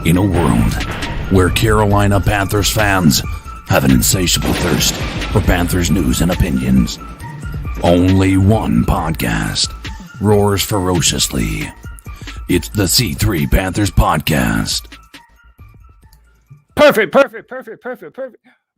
In a world where Carolina Panthers fans have an insatiable thirst for Panthers news and opinions, only one podcast roars ferociously. It's the C3 Panthers Podcast. Perfect.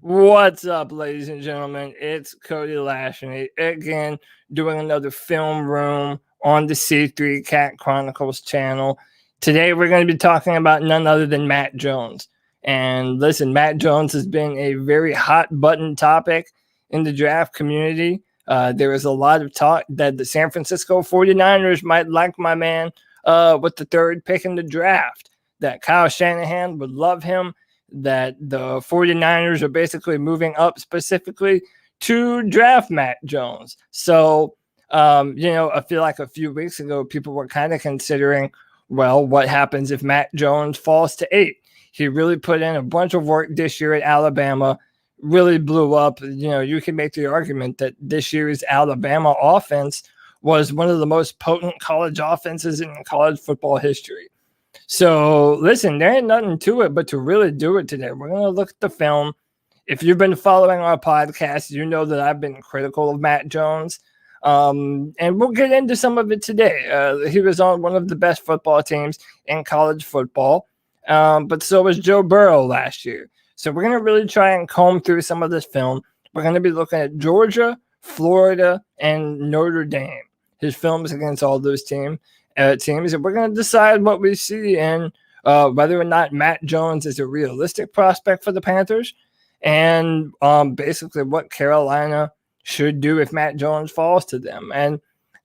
What's up, ladies and gentlemen? It's Cody Lashley again, doing another film room on the C3 Cat Chronicles channel. Today, we're going to be talking about none other than Matt Jones. And listen, Matt Jones has been a very hot button topic in the draft community. There is a lot of talk that the San Francisco 49ers might like my man with the third pick in the draft, that Kyle Shanahan would love him, that the 49ers are basically moving up specifically to draft Matt Jones. So, I feel like a few weeks ago, people were kind of considering, well, what happens if Matt Jones falls to 8? He really put in a bunch of work this year at Alabama, really blew up. You can make the argument that this year's Alabama offense was one of the most potent college offenses in college football history. So, listen, there ain't nothing to it but to really do it today. We're going to look at the film. If you've been following our podcast, you know that I've been critical of Matt Jones. And we'll get into some of it today. He was on one of the best football teams in college football, but so was Joe Burrow last year. So we're going to really try and comb through some of this film. We're going to be looking at Georgia, Florida, and Notre Dame. His films against all those teams, and we're going to decide what we see and whether or not Matt Jones is a realistic prospect for the Panthers, and basically what Carolina should do if Matt Jones falls to them. And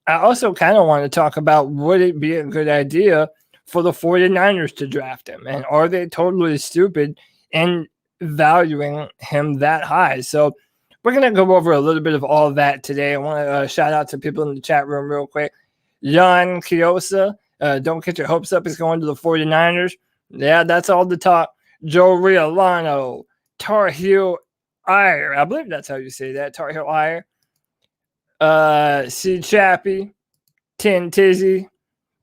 I also kind of want to talk about, would it be a good idea for the 49ers to draft him? And are they totally stupid in valuing him that high? So we're going to go over a little bit of all of that today. I want to shout out to people in the chat room real quick. Jan Kiosa, don't get your hopes up. He's going to the 49ers. Yeah, that's all the talk. Joe Riolano, Tar Heel Iyer. I believe that's how you say that. Tar Heel Iyer. C. Chappie, Tin Tizzy.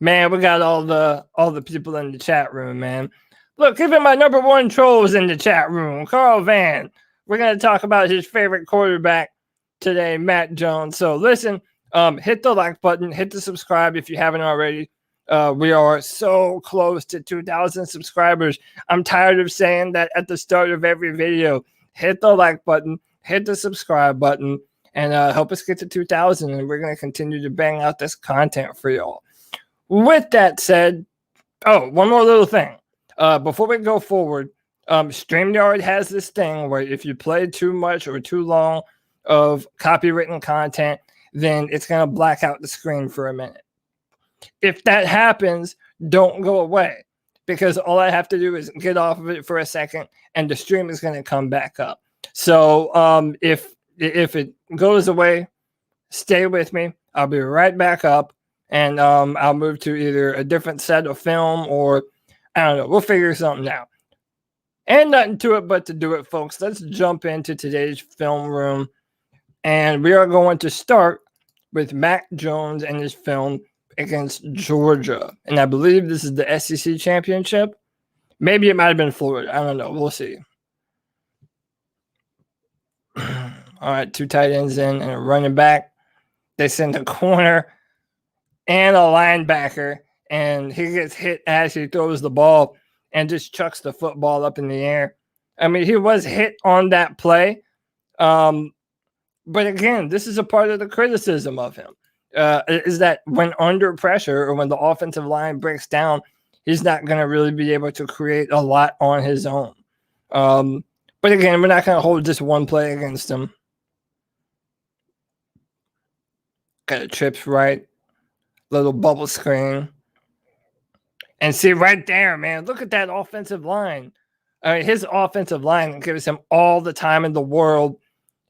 Man, we got all the people in the chat room, man. Look, even my number one trolls in the chat room, Carl Van. We're going to talk about his favorite quarterback today, Matt Jones. So listen, hit the like button, hit the subscribe if you haven't already. We are so close to 2,000 subscribers. I'm tired of saying that at the start of every video. Hit the like button, hit the subscribe button, and help us get to 2,000. And we're going to continue to bang out this content for y'all. With that said, one more little thing. Before we go forward, StreamYard has this thing where if you play too much or too long of copywritten content, then it's going to black out the screen for a minute. If that happens, don't go away, because all I have to do is get off of it for a second and the stream is going to come back up. So if it goes away, stay with me. I'll be right back up, and I'll move to either a different set of film, or I don't know. We'll figure something out. And nothing to it but to do it, folks. Let's jump into today's film room. And we are going to start with Matt Jones and his film against Georgia. And I believe this is the SEC championship. Maybe it might have been Florida. I don't know. We'll see. All right, 2 tight ends in and a running back. They send a corner and a linebacker, and he gets hit as he throws the ball and just chucks the football up in the air. I mean, he was hit on that play. But again, this is a part of the criticism of him, is that when under pressure or when the offensive line breaks down, he's not going to really be able to create a lot on his own. But again, we're not going to hold just one play against him. Got a trips right, little bubble screen. And see right there, man, look at that offensive line. I mean, his offensive line gives him all the time in the world.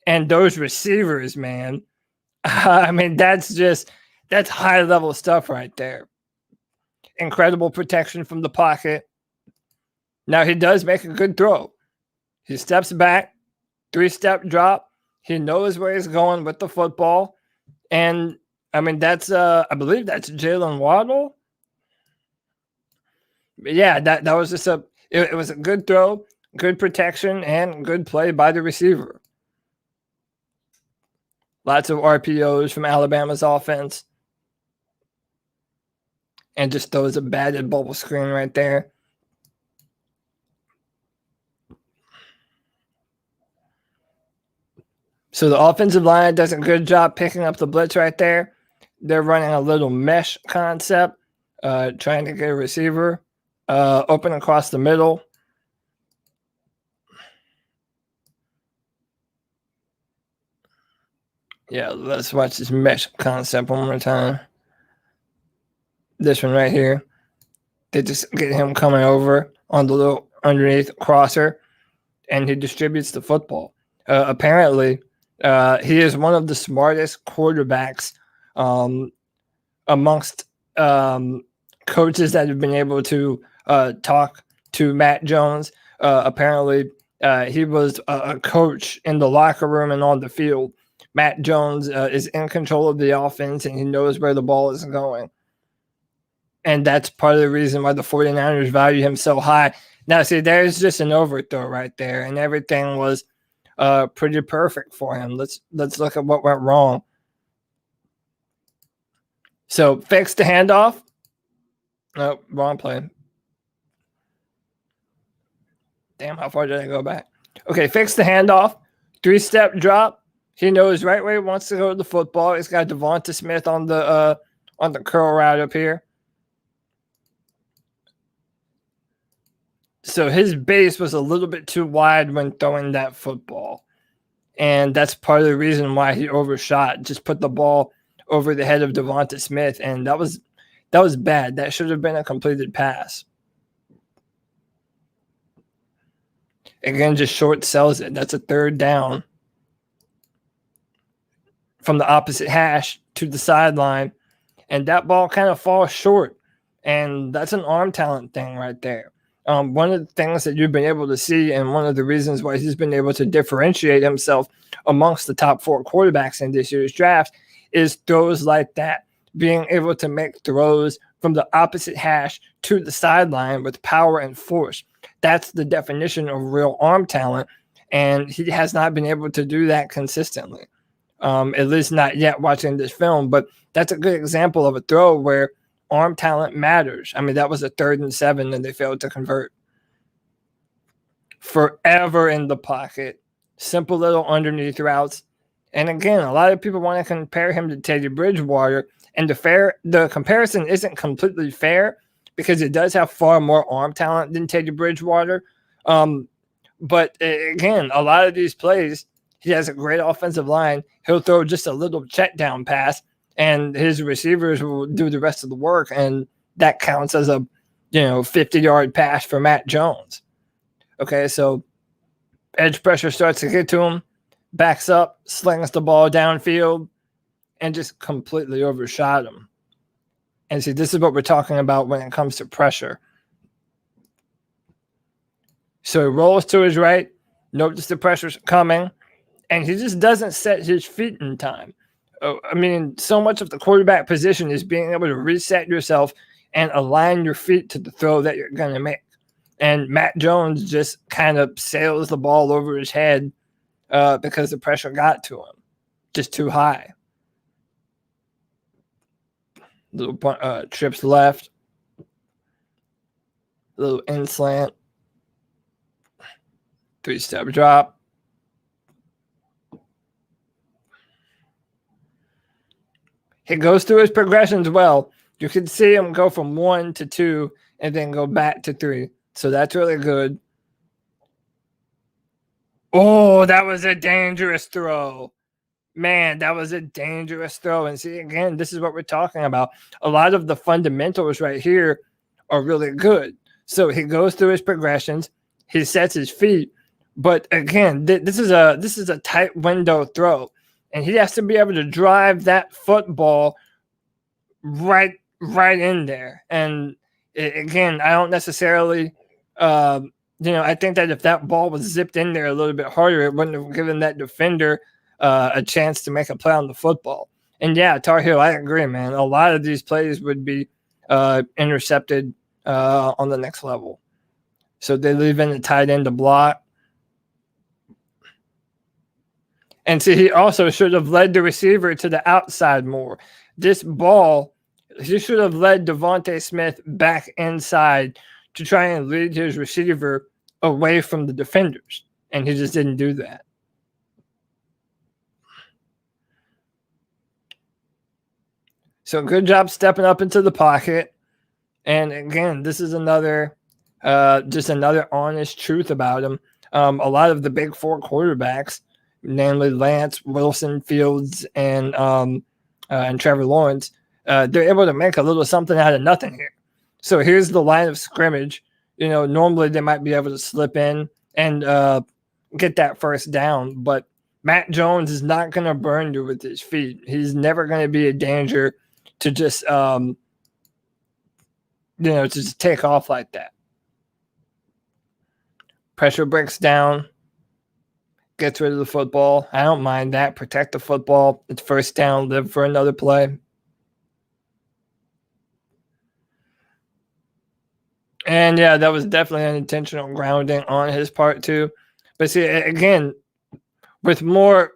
And those receivers, man, I mean, that's high-level stuff right there. Incredible protection from the pocket. Now, he does make a good throw. He steps back, 3-step drop. He knows where he's going with the football. And, I mean, that's, I believe that's Jalen Waddle. But yeah, that was just It was a good throw, good protection, and good play by the receiver. Lots of RPOs from Alabama's offense. And just throws a batted bubble screen right there. So the offensive line does a good job picking up the blitz right there. They're running a little mesh concept, trying to get a receiver open across the middle. Yeah, let's watch this mesh concept one more time. This one right here. They just get him coming over on the little underneath crosser, and he distributes the football. Apparently, he is one of the smartest quarterbacks amongst coaches that have been able to talk to Matt Jones. Apparently, he was a coach in the locker room and on the field. Matt Jones is in control of the offense, and he knows where the ball is going. And that's part of the reason why the 49ers value him so high. Now, see, there's just an overthrow right there, and everything was pretty perfect for him. Let's look at what went wrong. So, fix the handoff. No, wrong play. Damn, how far did I go back? Okay, fix the handoff. 3-step drop. He knows right where he wants to go to the football. He's got Devonta Smith on the curl route up here. So his base was a little bit too wide when throwing that football. And that's part of the reason why he overshot. Just put the ball over the head of Devonta Smith, and that was bad. That should have been a completed pass. Again, just short sells it. That's a third down from the opposite hash to the sideline, and that ball kind of falls short, and that's an arm talent thing right there. One of the things that you've been able to see, and one of the reasons why he's been able to differentiate himself amongst the top 4 quarterbacks in this year's draft, is throws like that, being able to make throws from the opposite hash to the sideline with power and force. That's the definition of real arm talent, and he has not been able to do that consistently, at least not yet watching this film. But that's a good example of a throw where arm talent matters. I mean, that was a 3rd and 7, and they failed to convert. Forever in the pocket, simple little underneath routes. And again, a lot of people want to compare him to Teddy Bridgewater, and the comparison isn't completely fair because it does have far more arm talent than Teddy Bridgewater. But again, a lot of these plays, he has a great offensive line. He'll throw just a little check down pass, and his receivers will do the rest of the work, and that counts as a 50-yard pass for Matt Jones. Okay, so edge pressure starts to get to him, backs up, slings the ball downfield, and just completely overshot him. And see, this is what we're talking about when it comes to pressure. So he rolls to his right, notices the pressure's coming, and he just doesn't set his feet in time. I mean, so much of the quarterback position is being able to reset yourself and align your feet to the throw that you're going to make. And Matt Jones just kind of sails the ball over his head because the pressure got to him. Just too high. Little trips left. Little in slant. 3-step drop. He goes through his progressions well. You can see him go from 1 to 2 and then go back to 3. So that's really good. Oh, that was a dangerous throw. Man, that was a dangerous throw. And see, again, this is what we're talking about. A lot of the fundamentals right here are really good. So he goes through his progressions. He sets his feet. But again, this is a tight window throw. And he has to be able to drive that football right in there. And again, I don't necessarily, I think that if that ball was zipped in there a little bit harder, it wouldn't have given that defender a chance to make a play on the football. And yeah, Tar Heel, I agree, man. A lot of these plays would be intercepted on the next level. So they leave in the tight end to block. And see, he also should have led the receiver to the outside more. This ball, he should have led Devontae Smith back inside to try and lead his receiver away from the defenders. And he just didn't do that. So good job stepping up into the pocket. And again, this is another, just another honest truth about him. A lot of the big four quarterbacks, namely Lance, Wilson, Fields, and Trevor Lawrence, they're able to make a little something out of nothing here. So here's the line of scrimmage. You know, normally they might be able to slip in and get that first down, but Matt Jones is not going to burn you with his feet. He's never going to be a danger to just, to just take off like that. Pressure breaks down, gets rid of the football. I don't mind that. Protect the football. It's first down. Live for another play. And yeah, that was definitely an intentional grounding on his part too. But see, again, with more.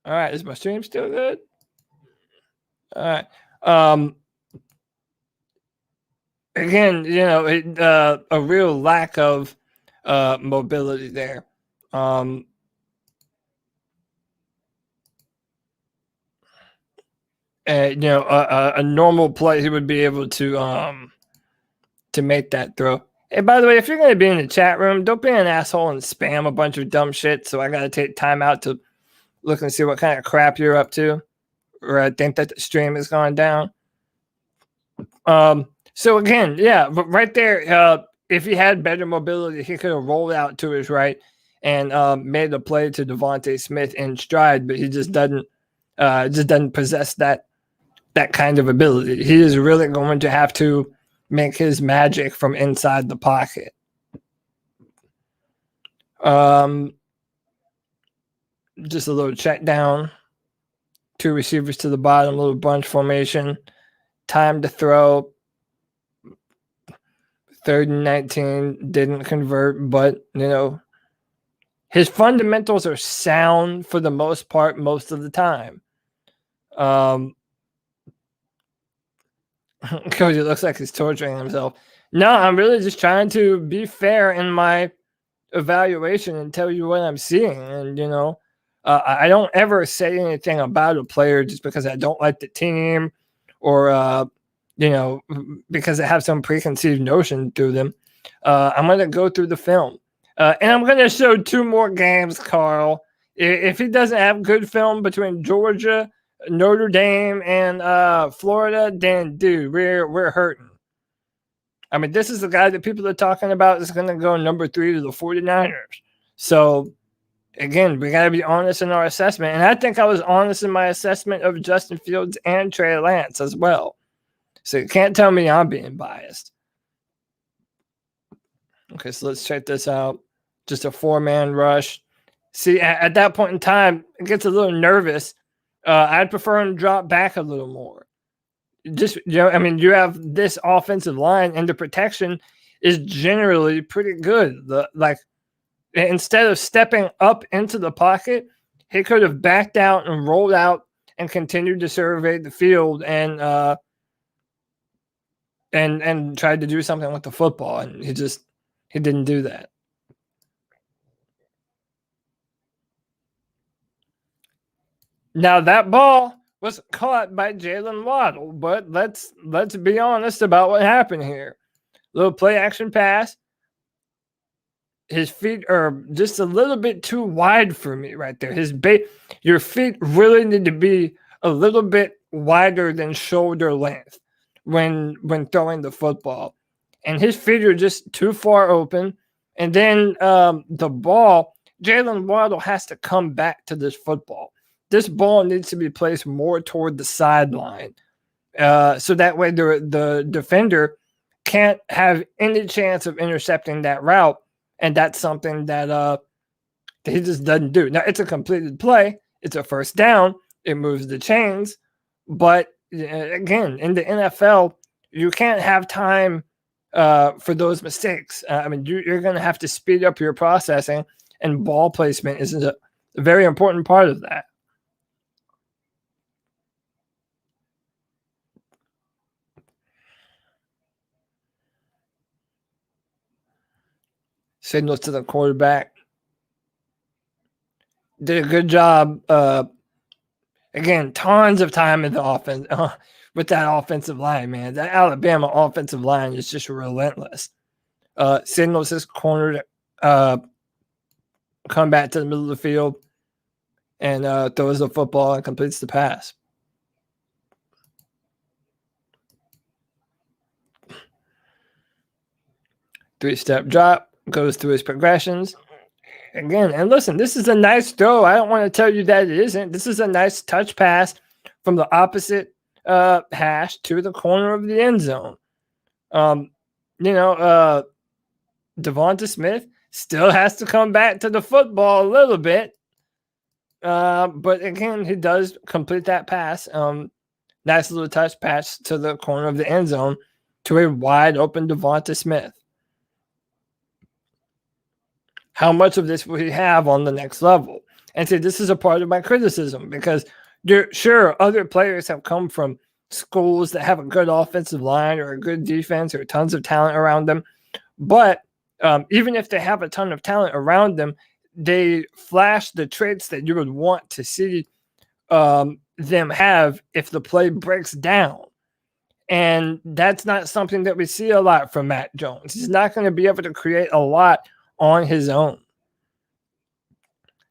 All right, is my stream still good? All right. Again, a real lack of mobility there. A normal play, he would be able to make that throw. And by the way, if you're going to be in the chat room, don't be an asshole and spam a bunch of dumb shit. So I got to take time out to look and see what kind of crap you're up to, or I think that the stream has gone down. So again, yeah, but right there, if he had better mobility, he could have rolled out to his right and made a play to Devontae Smith in stride, but he just doesn't possess that kind of ability. He is really going to have to make his magic from inside the pocket. Just a little check down, two receivers to the bottom, little bunch formation, time to throw. 3rd and 19, didn't convert, but his fundamentals are sound for the most part most of the time. Cody looks like he's torturing himself. No, I'm really just trying to be fair in my evaluation and tell you what I'm seeing. And I don't ever say anything about a player just because I don't like the team or because I have some preconceived notion through them. I'm going to go through the film. And I'm going to show 2 more games, Carl. If he doesn't have good film between Georgia, Notre Dame, and Florida, then, dude, we're hurting. I mean, this is the guy that people are talking about is going to go number 3 to the 49ers. So, again, we got to be honest in our assessment. And I think I was honest in my assessment of Justin Fields and Trey Lance as well. So you can't tell me I'm being biased. Okay, so let's check this out. Just a 4-man rush. See, at that point in time, it gets a little nervous. I'd prefer him to drop back a little more. Just, you have this offensive line, and the protection is generally pretty good. Instead of stepping up into the pocket, he could have backed out and rolled out and continued to survey the field and tried to do something with the football, and he didn't do that. Now that ball was caught by Jalen Waddle, but let's be honest about what happened here. Little play action pass. His feet are just a little bit too wide for me right there. Your feet really need to be a little bit wider than shoulder length when throwing the football. And his feet are just too far open. And then the ball, Jalen Waddle has to come back to this football. This ball needs to be placed more toward the sideline. So that way the defender can't have any chance of intercepting that route. And that's something that he just doesn't do. Now, it's a completed play. It's a first down. It moves the chains. But, again, in the NFL, you can't have time for those mistakes. I mean, you're going to have to speed up your processing, and ball placement is a very important part of that. Signals to the quarterback. Did a good job. Again, tons of time in the offense with that offensive line, man. That Alabama offensive line is just relentless. Signals his corner to come back to the middle of the field and throws the football and completes the pass. Three-step drop, goes through his progressions. Again, and listen, this is a nice throw. I don't want to tell you that it isn't. This is a nice touch pass from the opposite hash to the corner of the end zone. Devonta Smith still has to come back to the football a little bit. But again, he does complete that pass. Nice little touch pass to the corner of the end zone to a wide open Devonta Smith. How much of this will he have on the next level? And see, this is a part of my criticism because sure, other players have come from schools that have a good offensive line or a good defense or tons of talent around them. But even if they have a ton of talent around them, they flash the traits that you would want to see them have if the play breaks down. And that's not something that we see a lot from Matt Jones. He's not going to be able to create a lot on his own.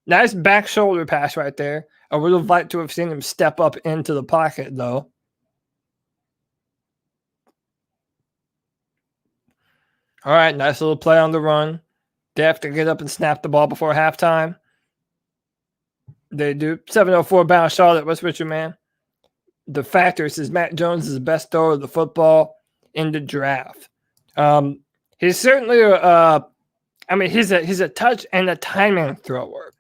Nice back shoulder pass right there. I would have liked to have seen him step up into the pocket, though. All right, nice little play on the run. They have to get up and snap the ball before halftime. They do. 704 bounce Charlotte. What's with you, man? The factor says Matt Jones is the best thrower of the football in the draft. He's certainly he's a touch and a timing thrower.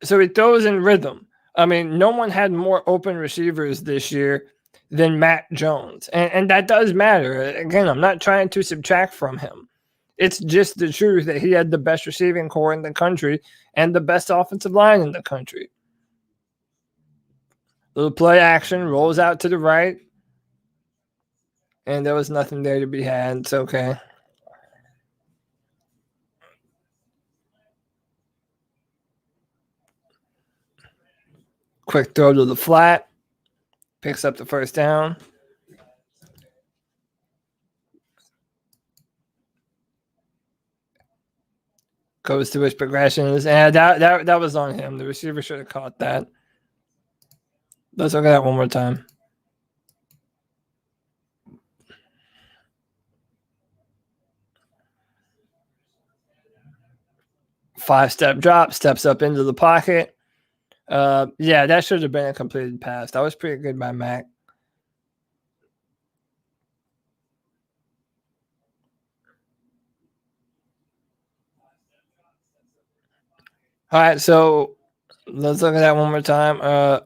So he throws in rhythm. I mean, no one had more open receivers this year than Matt Jones. And that does matter. Again, I'm not trying to subtract from him. It's just the truth that he had the best receiving core in the country and the best offensive line in the country. Little play action, rolls out to the right. And there was nothing there to be had. It's okay. Quick throw to the flat. Picks up the first down. Goes through his progressions. And that was on him. The receiver should have caught that. Let's look at that one more time. Five-step drop. Steps up into the pocket. Yeah, that should have been a completed pass. That was pretty good by Mac. All right, so let's look at that one more time.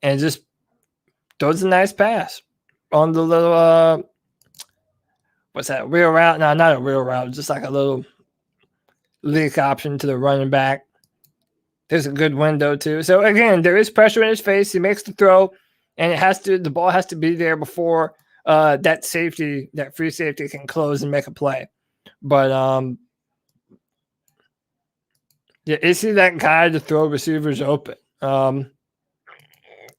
And just throws a nice pass on the little what's that? Wheel route? No, not a wheel route, just like a little leak option to the running back. There's a good window too. So again, there is pressure in his face. He makes the throw, and the ball has to be there before that free safety can close and make a play. But yeah, is he that guy to throw receivers open?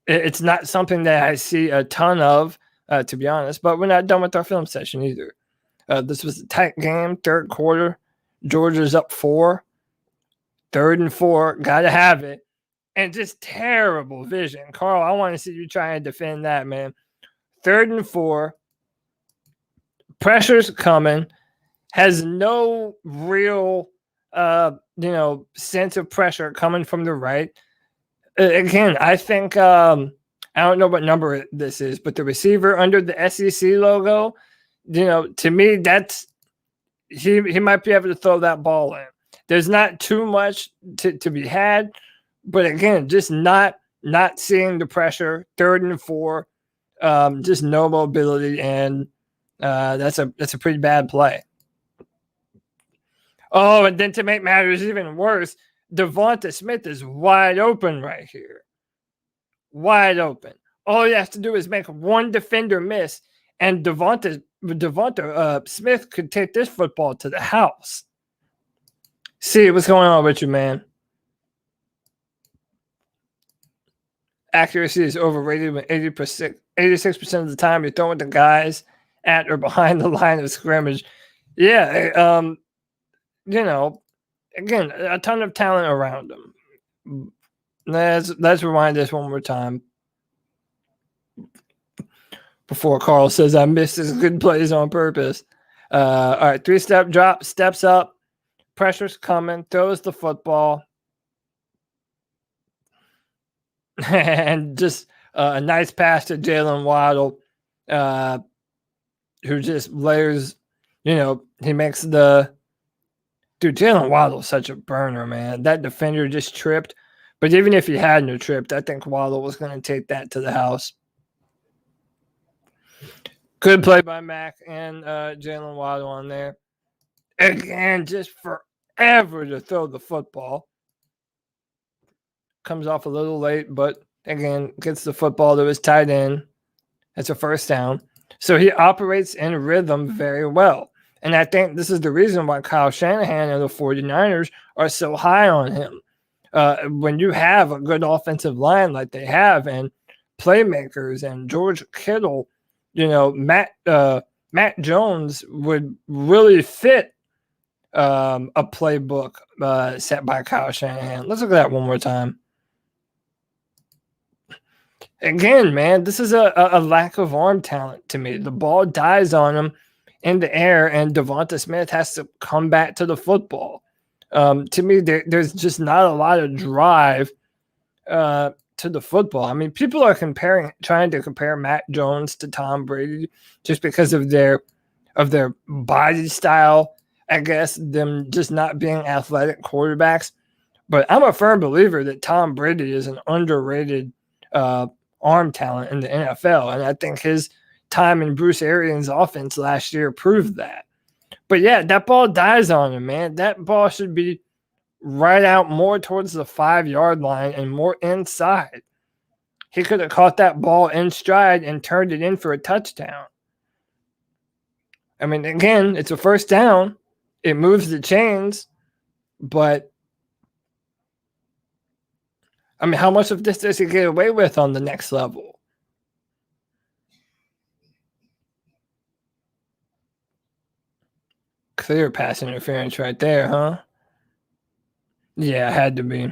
It's not something that I see a ton of, to be honest, but we're not done with our film session either. This was a tight game, third quarter. Georgia's up 4. 3rd and 4, got to have it. And just terrible vision. Carl, I want to see you try and defend that, man. 3rd and 4. Pressure's coming. Has no real, sense of pressure coming from the right. Again, I think, I don't know what number this is, but the receiver under the SEC logo, to me, that's, he might be able to throw that ball in. There's not too much to be had, but again, just not not seeing the pressure, 3rd and 4, just no mobility, and that's a pretty bad play. Oh, and then to make matters even worse, Devonta Smith is wide open right here. Wide open. All he has to do is make one defender miss, and Devonta Smith could take this football to the house. See, what's going on with you, man? Accuracy is overrated when 86% of the time you're throwing the guys at or behind the line of scrimmage. Yeah, again, a ton of talent around him. Let's rewind this one more time before Carl says I missed his good plays on purpose. All right, 3-step drop, steps up, pressure's coming, throws the football, and just a nice pass to Jalen Waddle, who just layers. He makes the. Dude, Jalen Waddle's such a burner, man. That defender just tripped. But even if he hadn't tripped, I think Waddle was going to take that to the house. Good play by Mac and Jalen Waddle on there. Again, just forever to throw the football. Comes off a little late, but again, gets the football to his tight end. That's a first down. So he operates in rhythm very well. And I think this is the reason why Kyle Shanahan and the 49ers are so high on him. When you have a good offensive line like they have and playmakers and George Kittle, Matt Jones would really fit a playbook set by Kyle Shanahan. Let's look at that one more time. Again, man, this is a lack of arm talent to me. The ball dies on him in the air, and Devonta Smith has to come back to the football. To me, there's just not a lot of drive to the football. I mean, people are trying to compare Matt Jones to Tom Brady just because of their body style. I guess them just not being athletic quarterbacks. But I'm a firm believer that Tom Brady is an underrated arm talent in the NFL, and I think his time in Bruce Arians' offense last year proved that. But yeah, that ball dies on him, man. That ball should be right out more towards the 5-yard line and more inside. He could have caught that ball in stride and turned it in for a touchdown. I mean, again, it's a first down. It moves the chains, but I mean, how much of this does he get away with on the next level? Clear pass interference right there, huh? Yeah, had to be.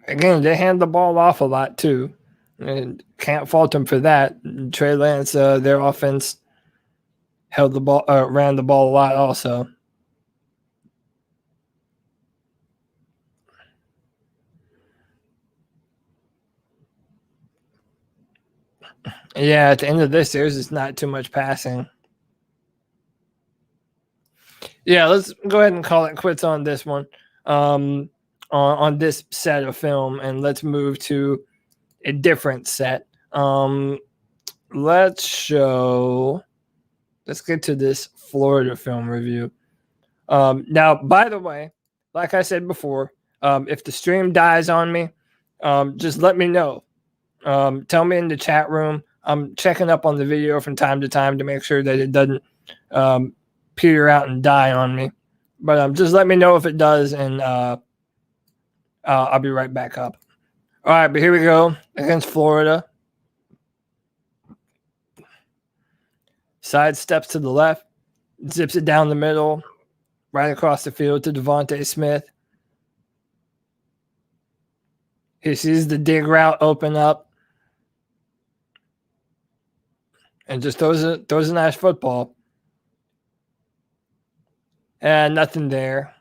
Again, they hand the ball off a lot too, and can't fault them for that. Trey Lance, their offense ran the ball a lot also. Yeah, at the end of this, there's just not too much passing. Yeah, let's go ahead and call it quits on this one, on this set of film, and let's move to a different set. Let's get to this Florida film review. Now, by the way, like I said before, if the stream dies on me, just let me know. Tell me in the chat room. I'm checking up on the video from time to time to make sure that it doesn't peter out and die on me. But just let me know if it does, and I'll be right back up. All right, but here we go against Florida. Side steps to the left, zips it down the middle, right across the field to Devonta Smith. He sees the dig route open up and just throws a nice football. And nothing there.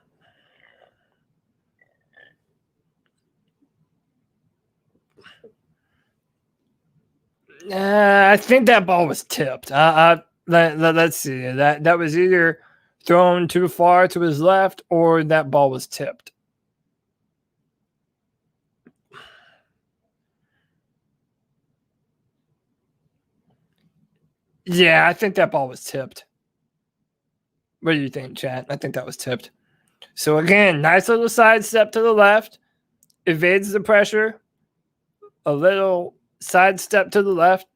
I think that ball was tipped. Let's see. That was either thrown too far to his left or that ball was tipped. Yeah, I think that ball was tipped. What do you think, chat? I think that was tipped. So again, nice little side step to the left, evades the pressure, a little side step to the left.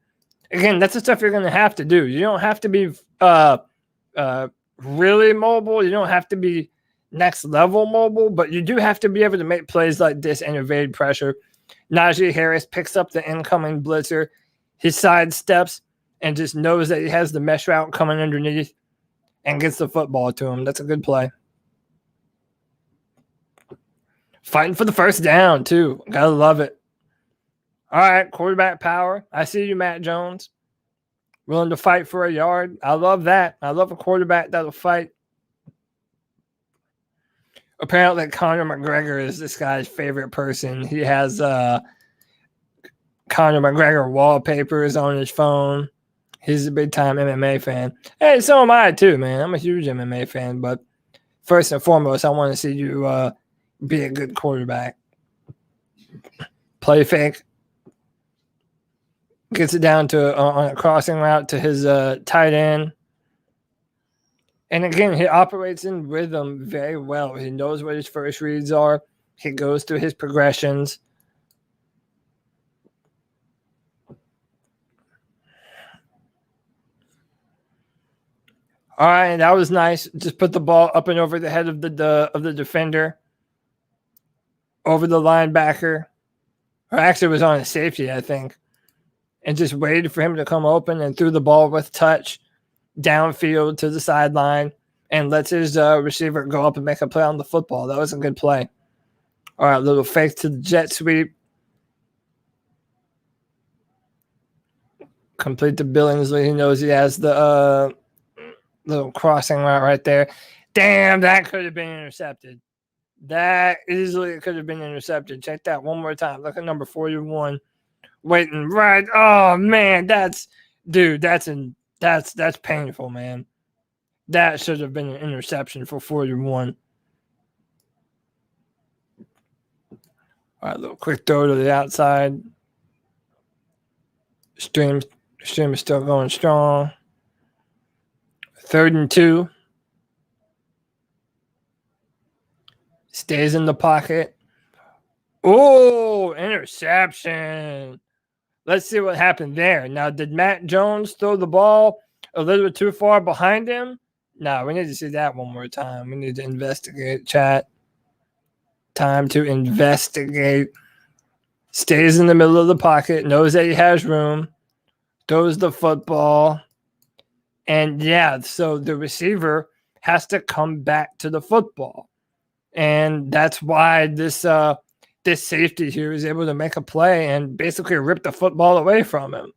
Again, that's the stuff you're going to have to do. You don't have to be really mobile. You don't have to be next level mobile, but you do have to be able to make plays like this and evade pressure. Najee Harris picks up the incoming blitzer. He sidesteps and just knows that he has the mesh route coming underneath and gets the football to him. That's a good play. Fighting for the first down, too. Gotta love it. All right, quarterback power. I see you, Matt Jones. Willing to fight for a yard. I love that. I love a quarterback that'll fight. Apparently, Conor McGregor is this guy's favorite person. He has Conor McGregor wallpapers on his phone. He's a big-time MMA fan. Hey, so am I, too, man. I'm a huge MMA fan. But first and foremost, I want to see you be a good quarterback. Play fake. Gets it down to on a crossing route to his tight end. And again, he operates in rhythm very well. He knows what his first reads are. He goes through his progressions. All right, that was nice. Just put the ball up and over the head of the defender, over the linebacker, or actually it was on a safety, I think, and just waited for him to come open and threw the ball with touch downfield to the sideline and lets his receiver go up and make a play on the football. That was a good play. All right, little fake to the jet sweep. Complete the Billingsley. He knows he has the little crossing route right there. Damn, that could have been intercepted. That easily could have been intercepted. Check that one more time. Look at number 41. Waiting right. Oh man, that's painful, man. That should have been an interception for 41. All right, little quick throw to the outside. Stream is still going strong. 3rd and 2. Stays in the pocket. Oh, interception. Let's see what happened there. Now, did Matt Jones throw the ball a little too far behind him? No, we need to see that one more time. We need to investigate, chat. Time to investigate. Stays in the middle of the pocket. Knows that he has room. Throws the football. And yeah, so the receiver has to come back to the football. And that's why this safety here is able to make a play and basically rip the football away from him.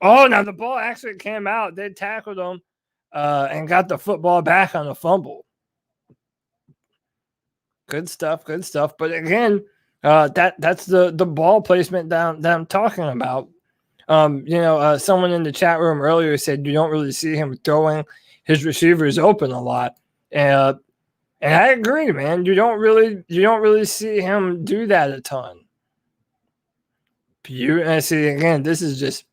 Oh, now the ball actually came out. They tackled him and got the football back on a fumble. Good stuff, good stuff. But again, that's the ball placement that I'm talking about. Someone in the chat room earlier said you don't really see him throwing his receivers open a lot. And I agree, man. You don't really see him do that a ton. And see, again, this is just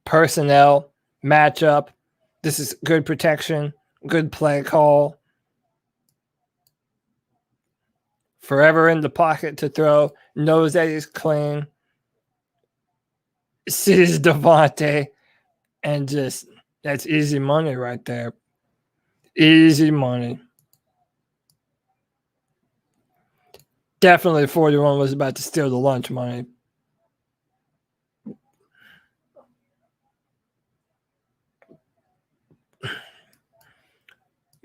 personnel matchup. This is good protection, good play call. Forever in the pocket to throw. Knows that he's clean. Sees Devontae. And just, that's easy money right there. Easy money. Definitely 41 was about to steal the lunch money.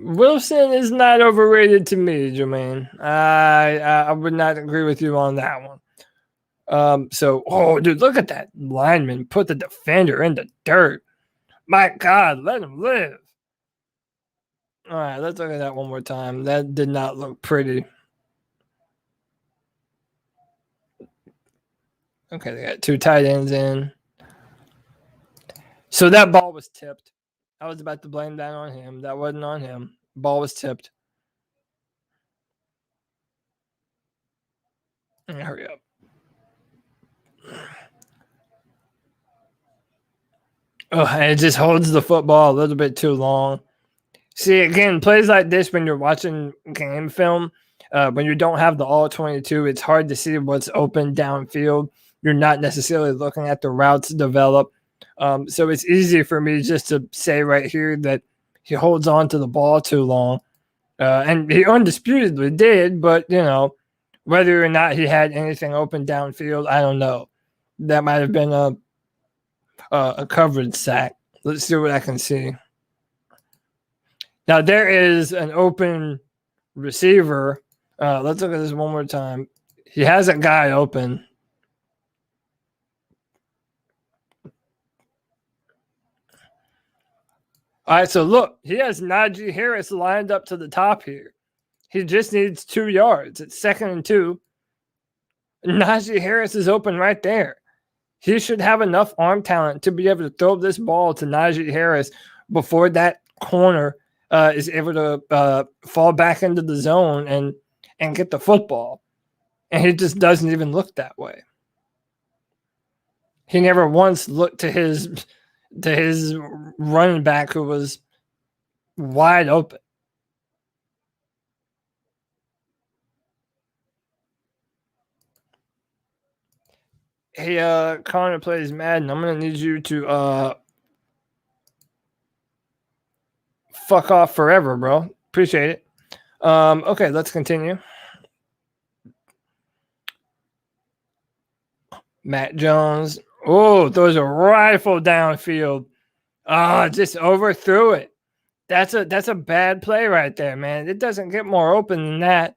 Wilson is not overrated to me, Jermaine. I would not agree with you on that one. Dude, look at that lineman put the defender in the dirt. My God, let him live. All right, let's look at that one more time. That did not look pretty. Okay, they got 2 tight ends in. So that ball was tipped. I was about to blame that on him. That wasn't on him. Ball was tipped. Hurry up. Oh, it just holds the football a little bit too long. See, again, plays like this when you're watching game film, when you don't have the all 22, it's hard to see what's open downfield. You're not necessarily looking at the routes develop. So it's easy for me just to say right here that he holds on to the ball too long. And he undisputedly did, but, whether or not he had anything open downfield, I don't know. That might have been a coverage sack. Let's see what I can see. Now, there is an open receiver. Let's look at this one more time. He has a guy open. All right, so look, he has Najee Harris lined up to the top here. He just needs 2 yards. It's 2nd and 2. Najee Harris is open right there. He should have enough arm talent to be able to throw this ball to Najee Harris before that corner is able to fall back into the zone and get the football. And he just doesn't even look that way. He never once looked to his running back who was wide open. Hey, Connor plays Madden. I'm going to need you to fuck off forever, bro. Appreciate it. Okay, let's continue. Matt Jones. Oh, throws a rifle downfield. Just overthrew it. That's a bad play right there, man. It doesn't get more open than that.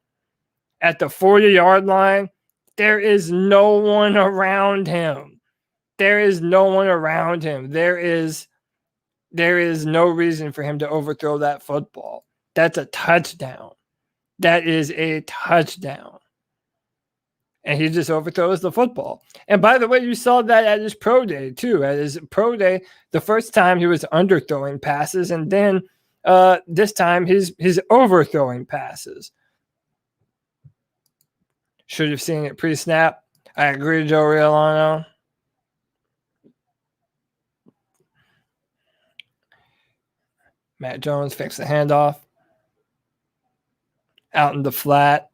At the 40-yard line, there is no one around him. There is no one around him. There is no reason for him to overthrow that football. That's a touchdown. That is a touchdown. And he just overthrows the football. And by the way, you saw that at his pro day too. At his pro day, the first time he was underthrowing passes, and then this time he's overthrowing passes. Should have seen it pre-snap. I agree, Joe Riolano. Matt Jones fixed the handoff. Out in the flat.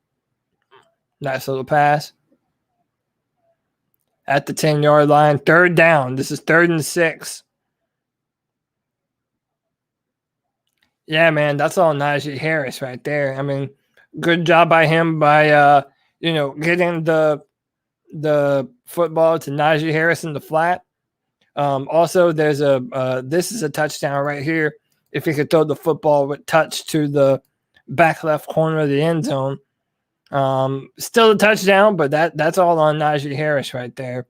Nice little pass. At the 10-yard line. 3rd down. This is 3rd and 6. Yeah, man, that's all Najee Harris right there. I mean, good job by him by getting the football to Najee Harris in the flat. Also, there's this is a touchdown right here. If he could throw the football with touch to the back left corner of the end zone. Still a touchdown, but that's all on Najee Harris right there.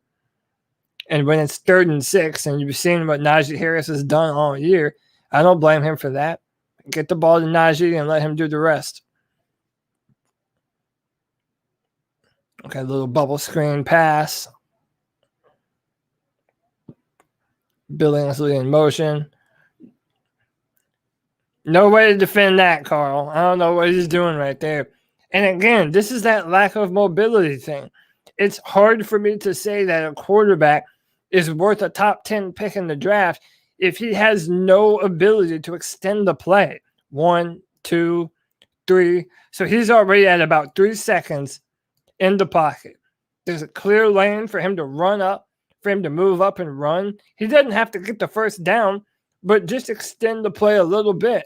And when it's 3rd and 6 and you've seen what Najee Harris has done all year, I don't blame him for that. Get the ball to Najee and let him do the rest. Okay, little bubble screen pass. Billingsley in motion. No way to defend that, Carl. I don't know what he's doing right there. And again, this is that lack of mobility thing. It's hard for me to say that a quarterback is worth a top 10 pick in the draft if he has no ability to extend the play. 1, 2, 3. So he's already at about 3 seconds in the pocket. There's a clear lane for him to run up, for him to move up and run. He doesn't have to get the first down, but just extend the play a little bit.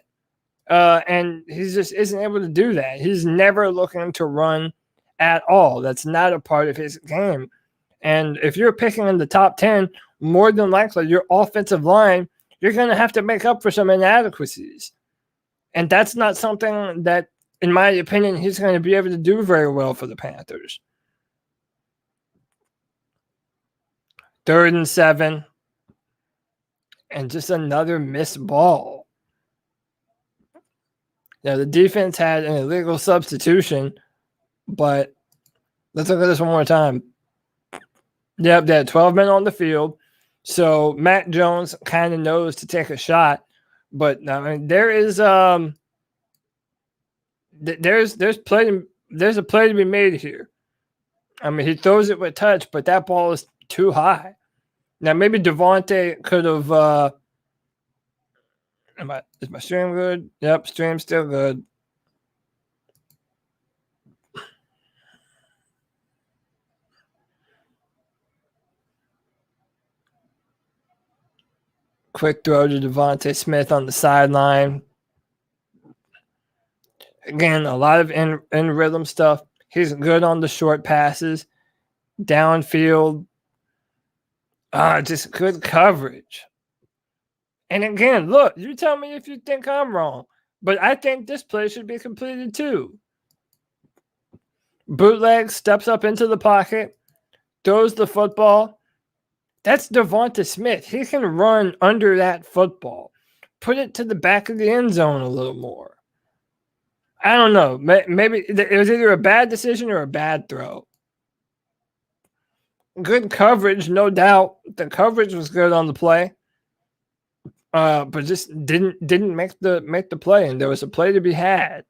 And he just isn't able to do that. He's never looking to run at all. That's not a part of his game. And if you're picking in the top 10, more than likely your offensive line, you're going to have to make up for some inadequacies. And that's not something that, in my opinion, he's going to be able to do very well for the Panthers. 3rd and 7. And just another missed ball. Now, the defense had an illegal substitution, but let's look at this one more time. Yep, they had 12 men on the field. So Matt Jones kind of knows to take a shot But I mean, there's a play to be made here. I mean, he throws it with touch, but that ball is too high. Now maybe Devontae could have. Is my stream good? Yep, stream's still good. Quick throw to Devontae Smith on the sideline. Again, a lot of in rhythm stuff. He's good on the short passes, downfield. Just good coverage. And again, look, you tell me if you think I'm wrong, but I think this play should be completed too. Bootleg steps up into the pocket, throws the football. That's Devonta Smith. He can run under that football. Put it to the back of the end zone a little more. I don't know. Maybe it was either a bad decision or a bad throw. Good coverage, no doubt. The coverage was good on the play, but just didn't make the play, and there was a play to be had.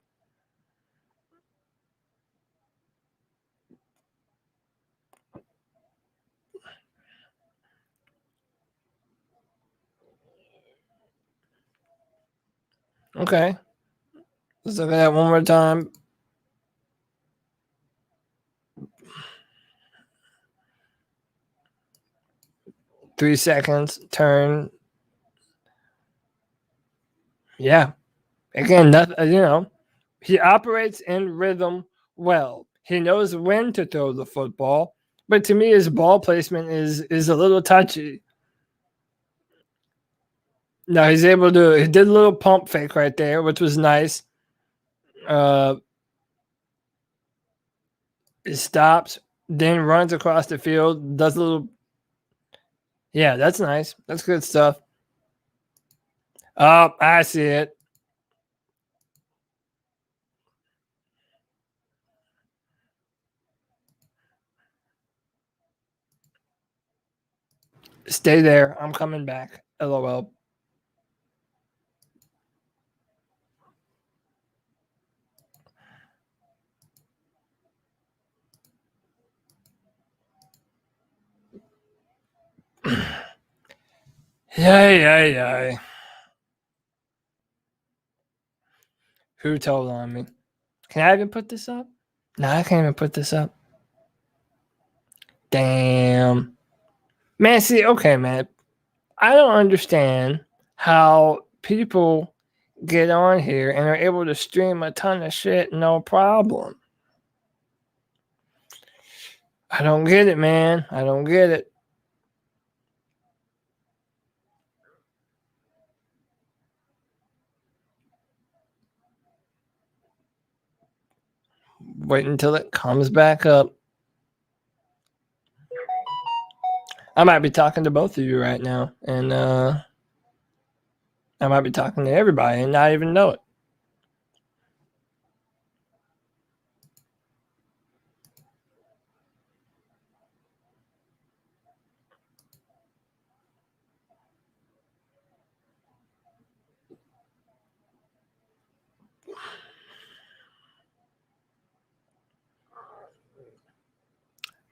Okay, let's look at that one more time. Three seconds, turn. Yeah. Again, he operates in rhythm well. He knows when to throw the football, but to me, his ball placement is a little touchy. No, he did a little pump fake right there, which was nice. It stops, then runs across the field, does a little. Yeah, that's nice. That's good stuff. Oh, I see it. Stay there. I'm coming back. LOL. Yay. Who told on me? Can I even put this up? No, I can't even put this up. Damn. Man, see, okay, man. I don't understand how people get on here and are able to stream a ton of shit no problem. I don't get it, man. I don't get it. Wait until it comes back up. I might be talking to both of you right now, and I might be talking to everybody and not even know it.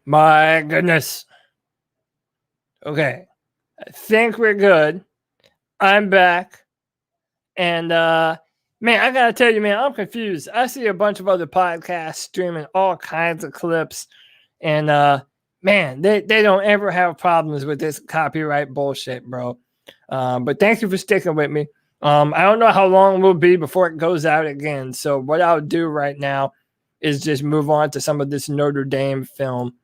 My goodness. Okay. I think we're good. I'm back. And man, I gotta tell you, man, I'm confused. I see a bunch of other podcasts streaming all kinds of clips, and man, they don't ever have problems with this copyright bullshit, bro. But thank you for sticking with me. I don't know how long we'll be before it goes out again. So what I'll do right now is just move on to some of this Notre Dame film.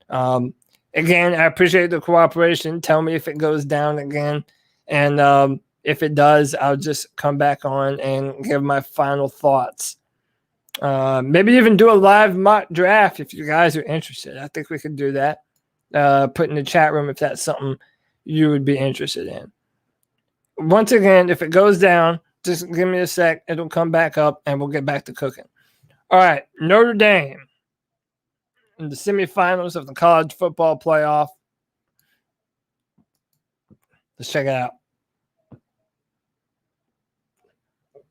Again, I appreciate the cooperation. Tell me if it goes down again. And if it does, I'll just come back on and give my final thoughts. Maybe even do a live mock draft if you guys are interested. I think we could do that. Put in the chat room if that's something you would be interested in. Once again, if it goes down, just give me a sec. It'll come back up and we'll get back to cooking. All right, Notre Dame in the semifinals of the college football playoff. Let's check it out.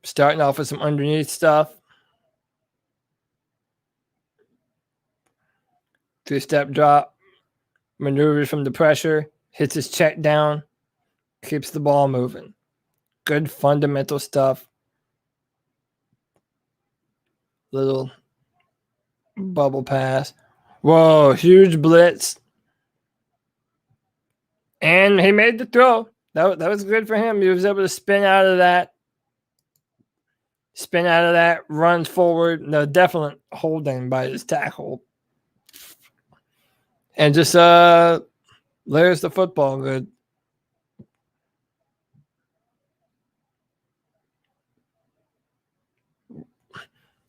Starting off with some underneath stuff. 3-step drop. Maneuvers from the pressure. Hits his check down. Keeps the ball moving. Good fundamental stuff. Little bubble pass. Whoa, huge blitz. And he made the throw. That was good for him. He was able to spin out of that. Runs forward. No, definite holding by his tackle. And just layers the football good.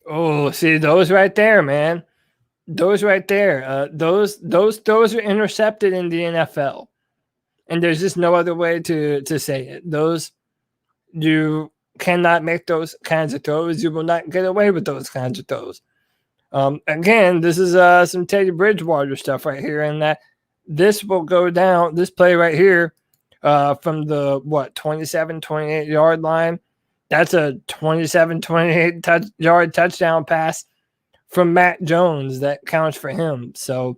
Oh, see those right there, man. Those right there. Those throws are intercepted in the NFL. And there's just no other way to say it. Those, you cannot make those kinds of throws. You will not get away with those kinds of throws. Again, this is some Teddy Bridgewater stuff right here, and that this will go down. This play right here from the 27, 28 yard line. That's a 27, 28 yard touchdown pass from Matt Jones that counts for him. So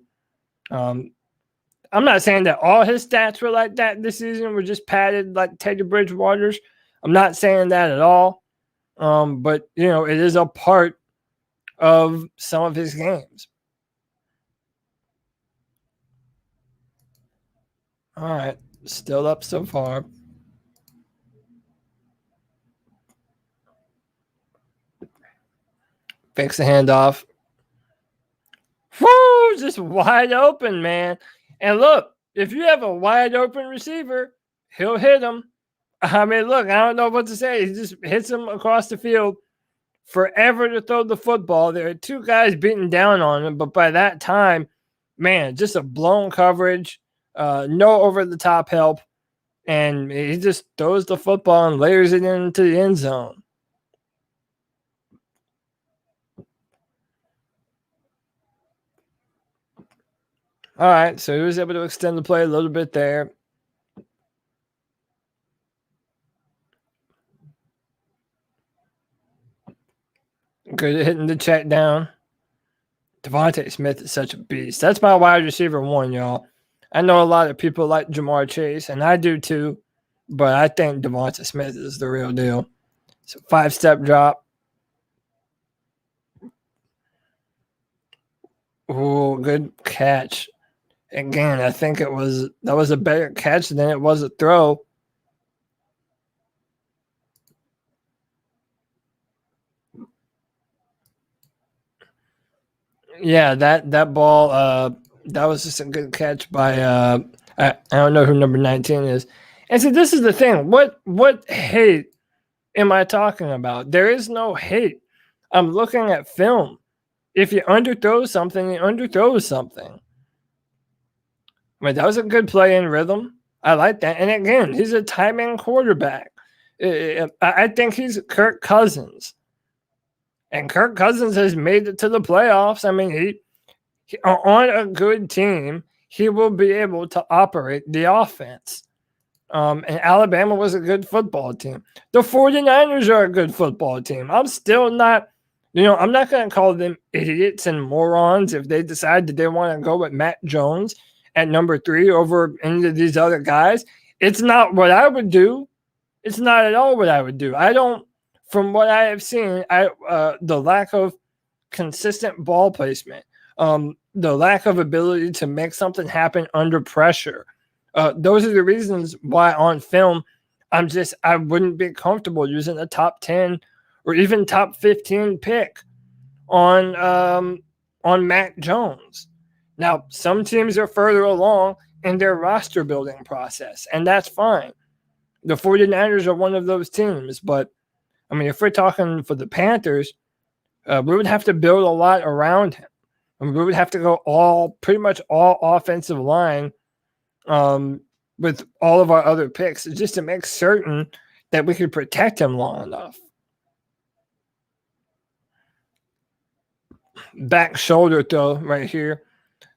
I'm not saying that all his stats were like that this season, were just padded like Teddy Bridgewater's. I'm not saying that at all. But, it is a part of some of his games. All right. Still up so far. Fakes the handoff. Woo! Just wide open, man. And look, if you have a wide open receiver, he'll hit him. I mean, look, I don't know what to say. He just hits him across the field. Forever to throw the football. There are two guys beating down on him, but by that time, man, just a blown coverage, no over-the-top help, and he just throws the football and layers it into the end zone. All right, so he was able to extend the play a little bit there. Good at hitting the check down. Devontae Smith is such a beast. That's my wide receiver one, y'all. I know a lot of people like Jamar Chase, and I do too, but I think Devontae Smith is the real deal. So 5-step drop. Oh, good catch. Again, I think that was a better catch than it was a throw. Yeah, that ball, that was just a good catch by I don't know who number 19 is. And so this is the thing. What hate am I talking about? There is no hate. I'm looking at film. If you underthrow something, you underthrow something. I mean, that was a good play in rhythm. I like that. And again, he's a timing quarterback. I think he's Kirk Cousins. And Kirk Cousins has made it to the playoffs. I mean, he on a good team, he will be able to operate the offense. And Alabama was a good football team. The 49ers are a good football team. I'm still not, I'm not going to call them idiots and morons if they decide that they want to go with Matt Jones at number 3 over any of these other guys. It's not what I would do. It's not at all what I would do. From what I have seen, the lack of consistent ball placement, the lack of ability to make something happen under pressure, those are the reasons why on film I wouldn't be comfortable using a top 10 or even top 15 pick on Mac Jones. Now, some teams are further along in their roster building process, and that's fine. The 49ers are one of those teams, but I mean, if we're talking for the Panthers, we would have to build a lot around him. I mean, we would have to go pretty much all offensive line with all of our other picks just to make certain that we could protect him long enough. Back shoulder throw right here.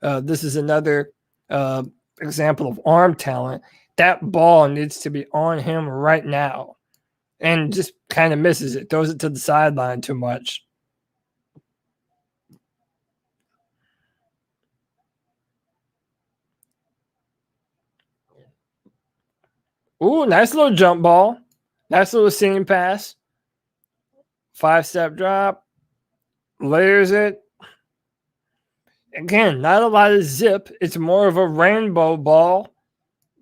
This is another example of arm talent. That ball needs to be on him right now. and just kind of misses it, throws it to the sideline too much. Ooh, nice little jump ball. Nice little seam pass. 5-step drop. Layers it. Again, not a lot of zip. It's more of a rainbow ball,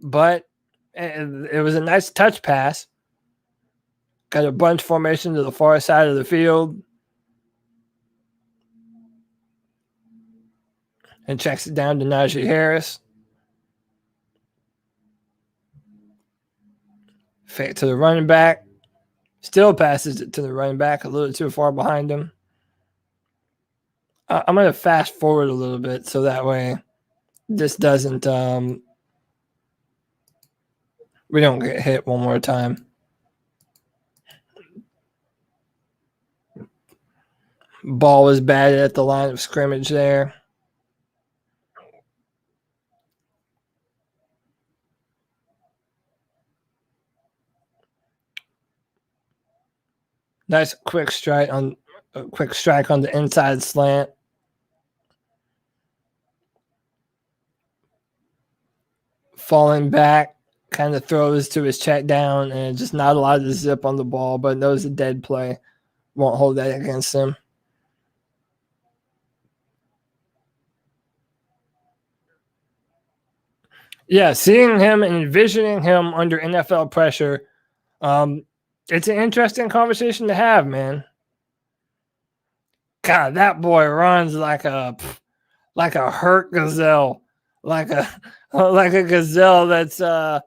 but it was a nice touch pass. Got a bunch formation to the far side of the field. And checks it down to Najee Harris. Fake to the running back. Still passes it to the running back a little too far behind him. I'm going to fast forward a little bit so that way this doesn't, we don't get hit one more time. Ball was batted at the line of scrimmage there. Nice quick strike on the inside slant. Falling back, kind of throws to his check down, and just not a lot of zip on the ball, but knows a dead play. Won't hold that against him. Yeah, seeing him and envisioning him under NFL pressure, it's an interesting conversation to have, man. God, that boy runs like a hurt gazelle, like a gazelle that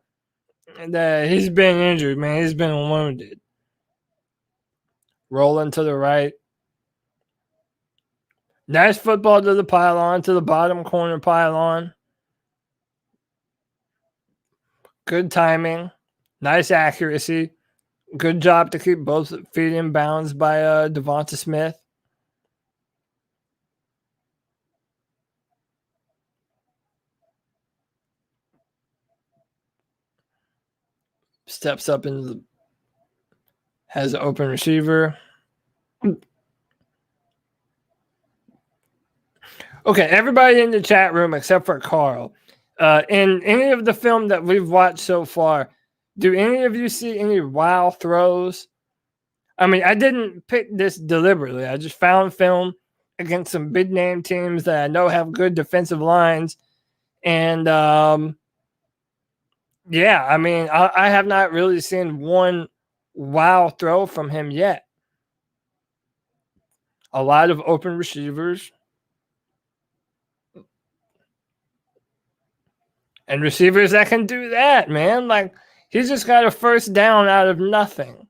he's been injured, man. He's been wounded. Rolling to the right. Nice football to the pylon, to the bottom corner pylon. Good timing. Nice accuracy. Good job to keep both feet in bounds by Devonta Smith. Steps up into has an open receiver. Okay, everybody in the chat room except for Carl. In any of the film that we've watched so far, do any of you see any wow throws? I mean, I didn't pick this deliberately. I just found film against some big name teams that I know have good defensive lines. And yeah, I mean, I have not really seen one wow throw from him yet. A lot of open receivers. And receivers that can do that, man. Like, he's just got a first down out of nothing.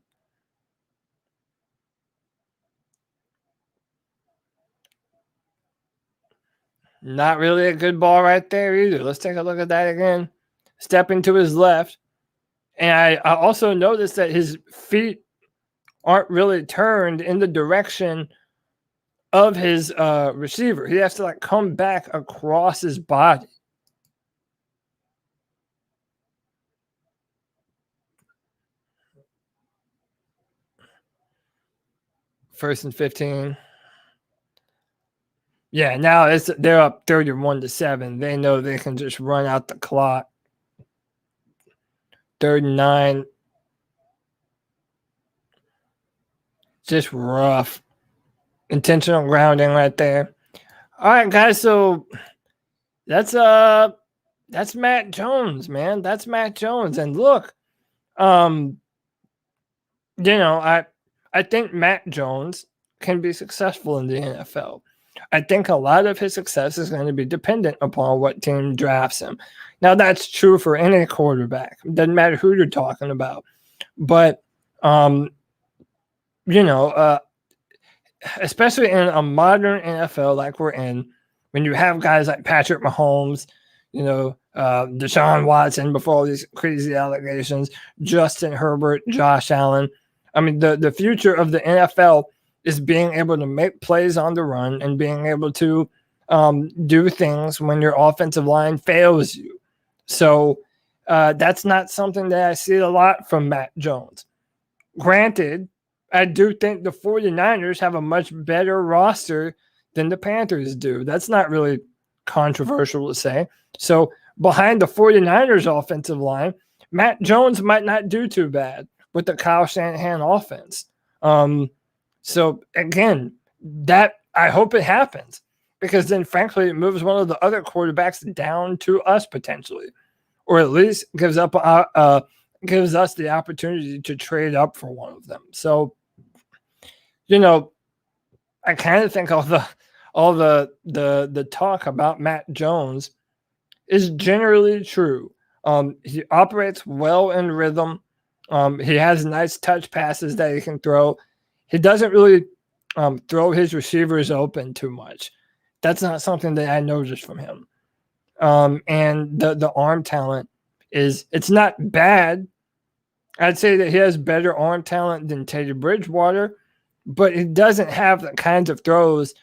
Not really a good ball right there either. Let's take a look at that again. Stepping to his left. And I also noticed that his feet aren't really turned in the direction of his receiver. He has to like come back across his body. First and 15. Yeah, now they're up 31-7. They know they can just run out the clock. 3rd and 9. Just rough. Intentional grounding right there. All right, guys. So that's Matt Jones, man. That's Matt Jones. And look, I think Matt Jones can be successful in the NFL. I think a lot of his success is going to be dependent upon what team drafts him. Now, that's true for any quarterback. It doesn't matter who you're talking about. But, especially in a modern NFL like we're in, when you have guys like Patrick Mahomes, Deshaun Watson before all these crazy allegations, Justin Herbert, Josh Allen. I mean, the future of the NFL is being able to make plays on the run and being able to do things when your offensive line fails you. So that's not something that I see a lot from Matt Jones. Granted, I do think the 49ers have a much better roster than the Panthers do. That's not really controversial to say. So behind the 49ers offensive line, Matt Jones might not do too bad with the Kyle Shanahan offense. So again, that I hope it happens, because then frankly it moves one of the other quarterbacks down to us potentially, or at least gives us the opportunity to trade up for one of them. So, I kind of think all the talk about Matt Jones is generally true. He operates well in rhythm. He has nice touch passes that he can throw. He doesn't really throw his receivers open too much. That's not something that I noticed from him. And the arm talent it's not bad. I'd say that he has better arm talent than Teddy Bridgewater, but he doesn't have the kinds of throws,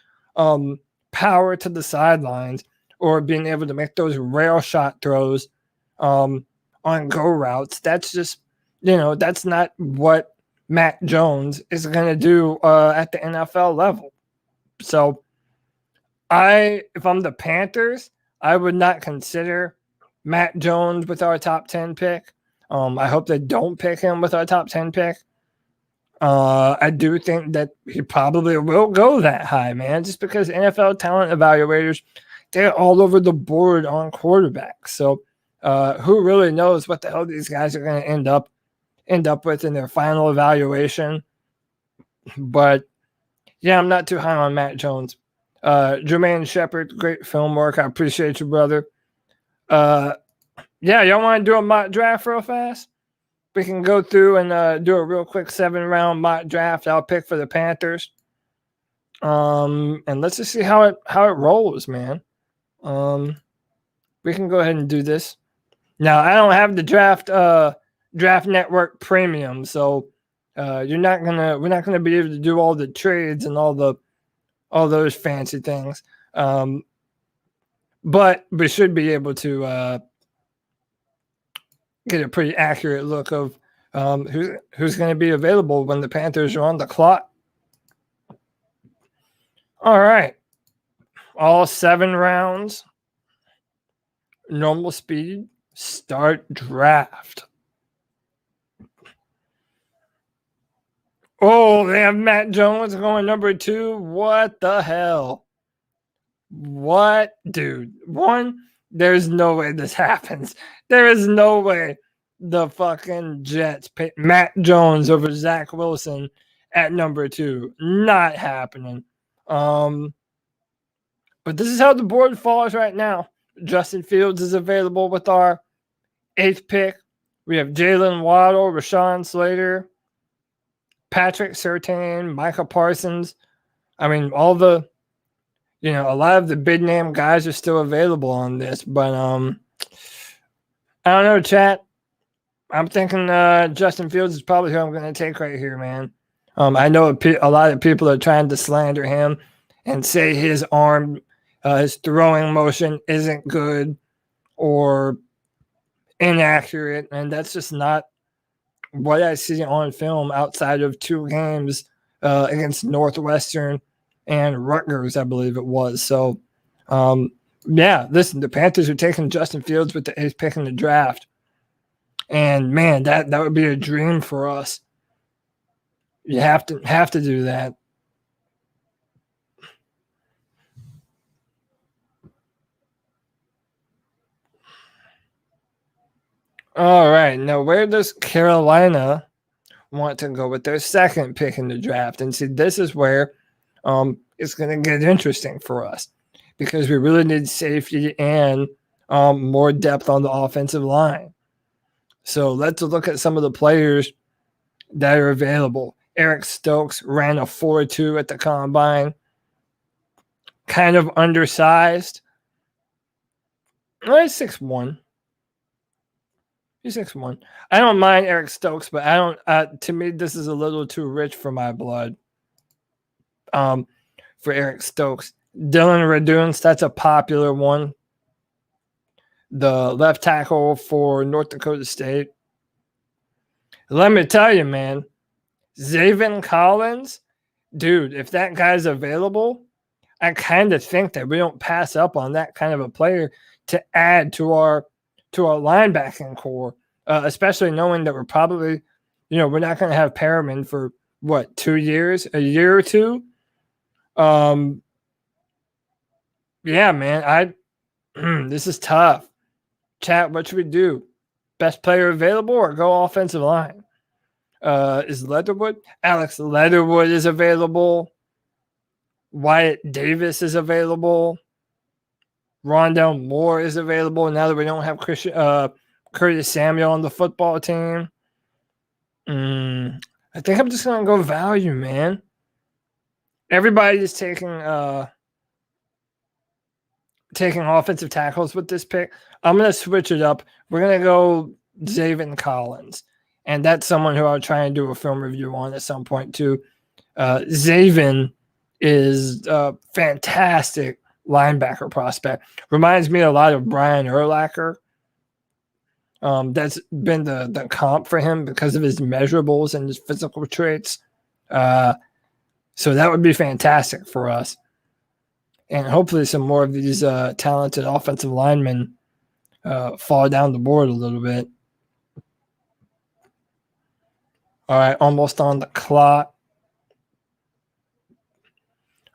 power to the sidelines, or being able to make those rail shot throws on go routes. That's just, that's not what Matt Jones is going to do at the NFL level. So if I'm the Panthers, I would not consider Matt Jones with our top 10 pick. I hope they don't pick him with our top 10 pick. I do think that he probably will go that high, man, just because NFL talent evaluators, they're all over the board on quarterbacks. So who really knows what the hell these guys are going to end up with in their final evaluation. But yeah, I'm not too high on Matt Jones. Jermaine Shepard, great film work. I appreciate you, brother. Yeah, y'all want to do a mock draft real fast? We can go through and do a real quick 7-round mock draft. I'll pick for the Panthers. And let's just see how it rolls, man. We can go ahead and do this. Now, I don't have the draft network premium, so we're not gonna be able to do all the trades and all those fancy things. But we should be able to get a pretty accurate look of who's going to be available when the Panthers are on the clock. All right. All 7 rounds. Normal speed. Start draft. Oh, they have Matt Jones going number 2. What the hell? What? Dude. 1, there's no way this happens. There is no way the fucking Jets pick Matt Jones over Zach Wilson at number 2. Not happening. But this is how the board falls right now. Justin Fields is available with our 8th pick. We have Jalen Waddle, Rashawn Slater, Patrick Surtain, Micah Parsons. I mean, a lot of the big name guys are still available on this, but I don't know, chat. I'm thinking Justin Fields is probably who I'm going to take right here, man. I know a lot of people are trying to slander him and say his arm, his throwing motion isn't good or inaccurate, and that's just not what I see on film outside of 2 games against Northwestern and Rutgers, I believe it was. So, yeah, listen, the Panthers are taking Justin Fields with the 8th pick in the draft. And, man, that would be a dream for us. You have to do that. All right, now where does Carolina want to go with their 2nd pick in the draft? And see, this is where it's going to get interesting for us, because we really need safety and more depth on the offensive line. So let's look at some of the players that are available. Eric Stokes ran a 4.2 at the combine. Kind of undersized. He's 6'1". He's 6'1". I don't mind Eric Stokes, but I don't. To me, this is a little too rich for my blood. For Eric Stokes, Dylan Raduns, that's a popular one. The left tackle for North Dakota State. Let me tell you, man, Zaven Collins, dude, if that guy's available, I kind of think that we don't pass up on that kind of a player to add to our linebacking core, especially knowing that we're probably, we're not going to have Perriman for what, 2 years, a year or two. Yeah, man, this is tough. Chat, what should we do? Best player available or go offensive line? Is Leatherwood? Alex Leatherwood is available. Wyatt Davis is available. Rondell Moore is available now that we don't have Curtis Samuel on the football team. I think I'm just going to go value, man. Everybody's taking offensive tackles with this pick. I'm going to switch it up. We're going to go Zaven Collins. And that's someone who I'll try and do a film review on at some point too. Zaven is a fantastic linebacker prospect. Reminds me a lot of Brian Urlacher. That's been the comp for him because of his measurables and his physical traits. So that would be fantastic for us. And hopefully some more of these talented offensive linemen fall down the board a little bit. All right, almost on the clock.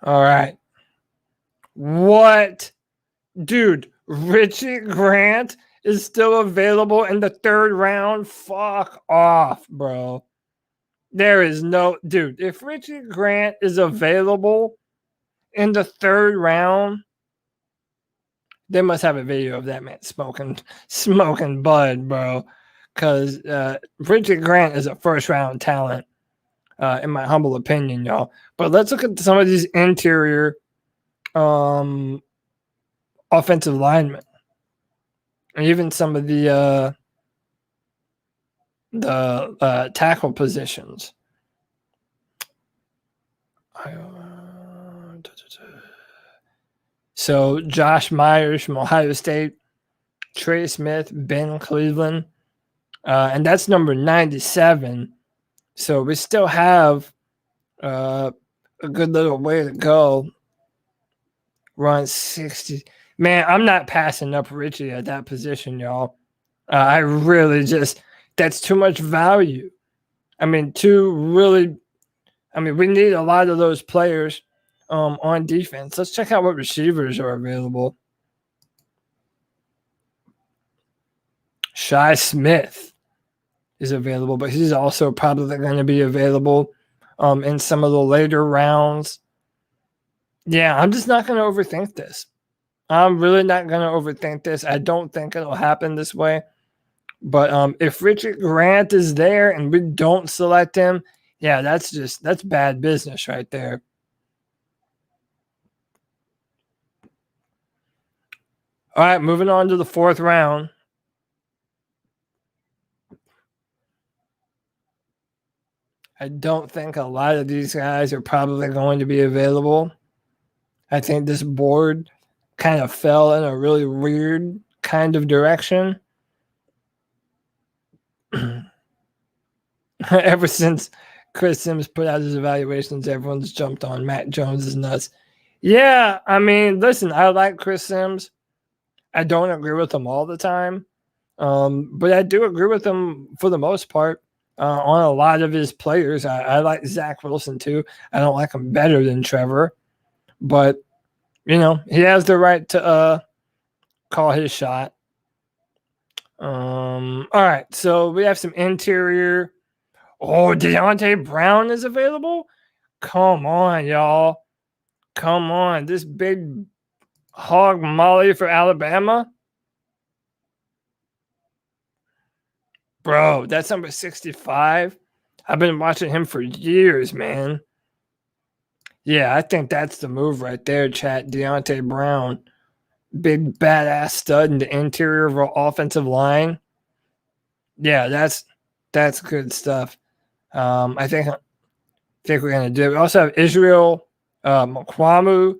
All right. What? Dude, Richie Grant is still available in the 3rd round? Fuck off, bro. There is no... Dude, if Richie Grant is available in the 3rd round, they must have a video of that man smoking bud, bro. Because Richie Grant is a 1st-round talent, in my humble opinion, y'all. But let's look at some of these interior offensive linemen, and even some of the tackle positions. So Josh Myers from Ohio State, Trey Smith, Ben Cleveland, and that's number 97. So we still have a good little way to go. Run 60. Man, I'm not passing up Richie at that position, y'all. I really just, that's too much value. I mean, we need a lot of those players on defense. Let's check out what receivers are available. Shi Smith is available, but he's also probably going to be available in some of the later rounds. Yeah, I'm just not going to overthink this. I'm really not going to overthink this. I don't think it'll happen this way. But if Richard Grant is there and we don't select him, yeah, that's bad business right there. All right, moving on to the 4th round. I don't think a lot of these guys are probably going to be available. I think this board kind of fell in a really weird kind of direction. Ever since Chris Sims put out his evaluations, everyone's jumped on Matt Jones is nuts. Yeah, I mean, listen, I like Chris Sims. I don't agree with him all the time, but I do agree with him for the most part on a lot of his players. I like Zach Wilson too. I don't like him better than Trevor, but he has the right to call his shot. All right, so we have some interior. Oh, Deontay Brown is available? Come on, y'all. Come on. This big hog molly for Alabama? Bro, that's number 65. I've been watching him for years, man. Yeah, I think that's the move right there, chat. Deontay Brown. Big badass stud in the interior of our offensive line. Yeah, that's good stuff. I think we're gonna do it. We also have Israel Mukwamu,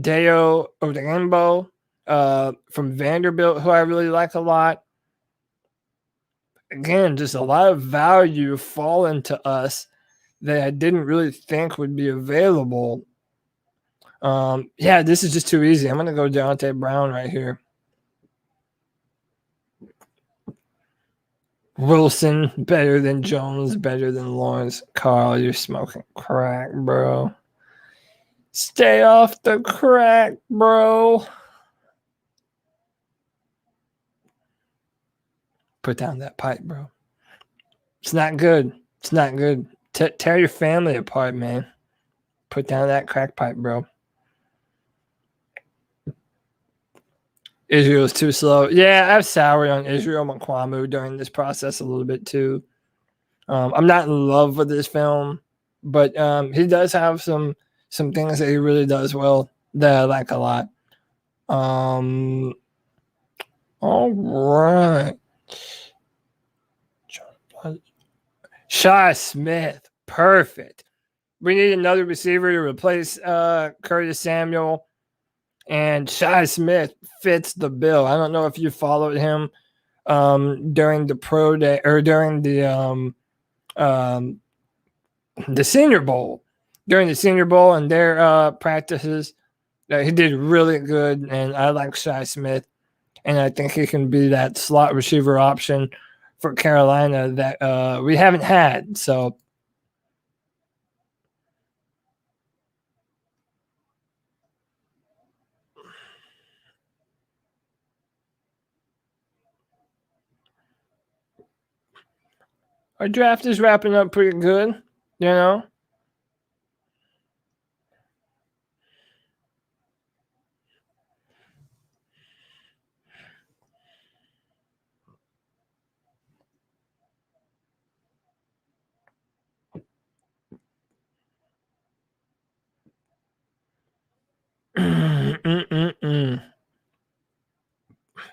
Deo Odenbo from Vanderbilt, who I really like a lot. Again, just a lot of value falling to us that I didn't really think would be available. Yeah, this is just too easy. I'm going to go Deontay Brown right here. Wilson, better than Jones, better than Lawrence. Carl, you're smoking crack, bro. Stay off the crack, bro. Put down that pipe, bro. It's not good. It's not good. Tear your family apart, man. Put down that crack pipe, bro. Israel's too slow. Yeah, I've soured on Israel Mukwamu during this process a little bit too. I'm not in love with this film, but he does have some things that he really does well that I like a lot. All right. Shi Smith, perfect. We need another receiver to replace Curtis Samuel, and Shi Smith fits the bill. I don't know if you followed him during the pro day or during the Senior Bowl. During the Senior Bowl and their practices, he did really good, and I like Shi Smith, and I think he can be that slot receiver option for Carolina that we haven't had. So our draft is wrapping up pretty good, you know.